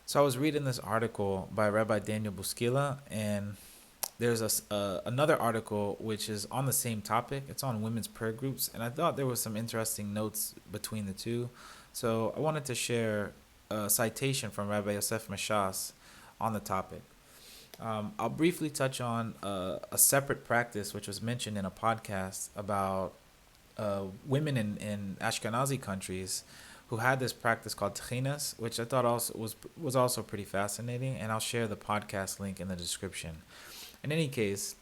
So I was reading this article by Rabbi Daniel Buskila, and there's another article which is on the same topic. It's on women's prayer groups, and I thought there was some interesting notes between the two. So I wanted to share a citation from Rabbi Yosef Messas on the topic. I'll briefly touch on a separate practice which was mentioned in a podcast about women in Ashkenazi countries who had this practice called techines, which I thought also was also pretty fascinating, and I'll share the podcast link in the description. In any case,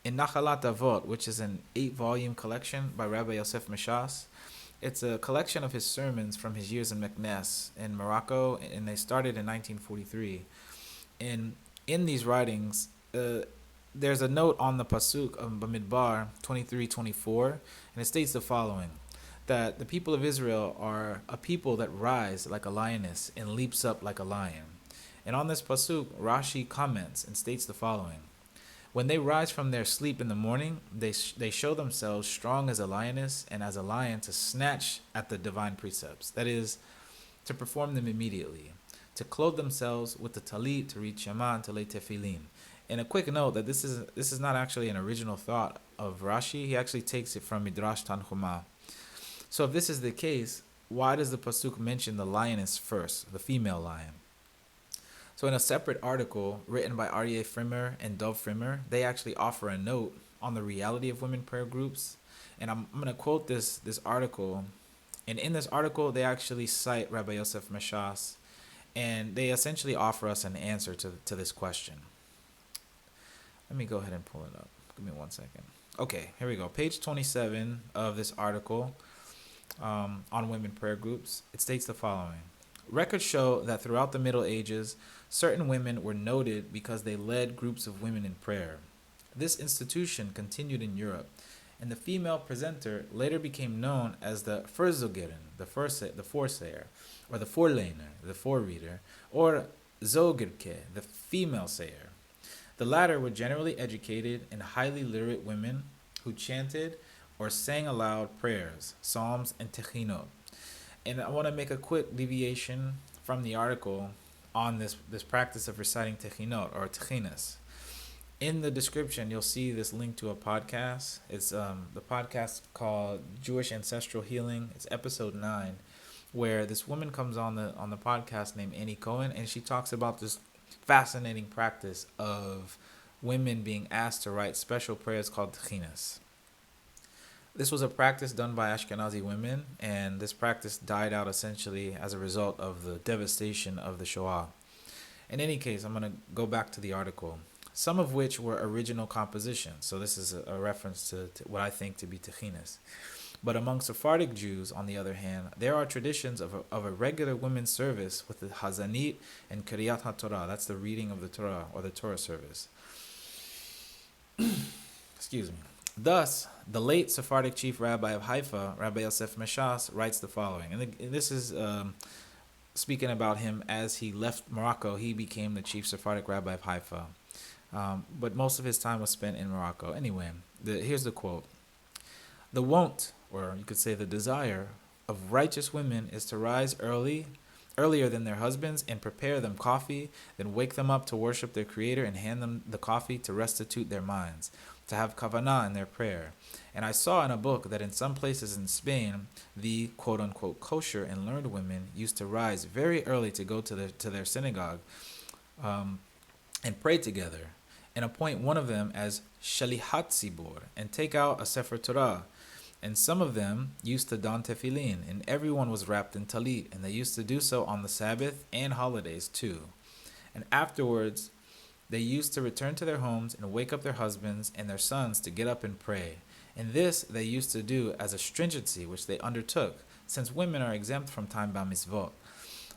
in Nachalat Avot, which is an 8-volume collection by Rabbi Yosef Messas, it's a collection of his sermons from his years in Meknes in Morocco, and they started in 1943. And in these writings, there's a note on the pasuk of Bemidbar 23:24, and it states the following: that the people of Israel are a people that rise like a lioness and leaps up like a lion. And on this pasuk, Rashi comments and states the following: when they rise from their sleep in the morning, they show themselves strong as a lioness and as a lion to snatch at the divine precepts. That is, to perform them immediately, to clothe themselves with the Tallit, to read Shema, and to lay tefillin. And a quick note that this is not actually an original thought of Rashi. He actually takes it from Midrash Tanḥuma. So if this is the case, why does the pasuk mention the lioness first, the female lion? So in a separate article written by Aryeh Frimer and Dov Frimer, they actually offer a note on the reality of women prayer groups. And I'm going to quote this article. And in this article, they actually cite Rabbi Yosef Messas, and they essentially offer us an answer to this question. Let me go ahead and pull it up. Give me 1 second. Okay, here we go. Page 27 of this article on women prayer groups. It states the following: records show that throughout the Middle Ages, certain women were noted because they led groups of women in prayer. This institution continued in Europe, and the female presenter later became known as the Verzogerin, the foresayer, or the Vorlener, the forereader, or Zogerke, the female sayer. The latter were generally educated and highly literate women who chanted or sang aloud prayers, psalms, and techinot. And I want to make a quick deviation from the article on this practice of reciting techinot or techines. In the description, you'll see this link to a podcast. It's the podcast called Jewish Ancestral Healing. It's episode 9, where this woman comes on the podcast named Annie Cohen, and she talks about this fascinating practice of women being asked to write special prayers called techines. This was a practice done by Ashkenazi women, and this practice died out essentially as a result of the devastation of the Shoah. In any case, I'm going to go back to the article, some of which were original compositions. So this is a reference to what I think to be techines. But among Sephardic Jews, on the other hand, there are traditions of a regular women's service with the Hazanit and Kriyat HaTorah. That's the reading of the Torah, or the Torah service. Excuse me. Thus, the late Sephardic chief rabbi of Haifa, Rabbi Yosef Messas, writes the following. And this is speaking about him as he left Morocco. He became the chief Sephardic rabbi of Haifa. But most of his time was spent in Morocco. Anyway, here's the quote. The wont, or you could say the desire, of righteous women is to rise earlier than their husbands, and prepare them coffee, then wake them up to worship their Creator and hand them the coffee to restitute their minds, to have kavanah in their prayer. And I saw in a book that in some places in Spain, the quote-unquote kosher and learned women used to rise very early to go to their synagogue and pray together, and appoint one of them as Shalihat Tzibor, and take out a Sefer Torah. And some of them used to don tefillin, and everyone was wrapped in Tallit, and they used to do so on the Sabbath and holidays too. And afterwards, they used to return to their homes and wake up their husbands and their sons to get up and pray. And this they used to do as a stringency which they undertook, since women are exempt from time by mitzvot.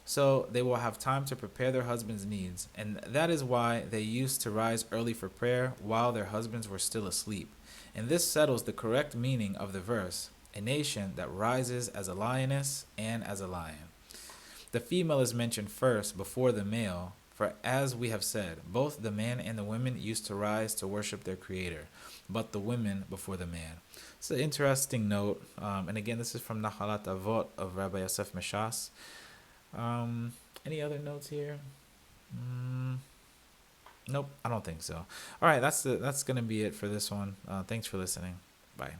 So they will have time to prepare their husbands' needs, and that is why they used to rise early for prayer while their husbands were still asleep. And this settles the correct meaning of the verse, a nation that rises as a lioness and as a lion. The female is mentioned first before the male, for as we have said, both the man and the women used to rise to worship their Creator, but the women before the man. It's an interesting note, and again, this is from Nachalat Avot of Rabbi Yosef Messas. Any other notes here? Mm, nope, I don't think so. All right, that's gonna be it for this one. Thanks for listening. Bye.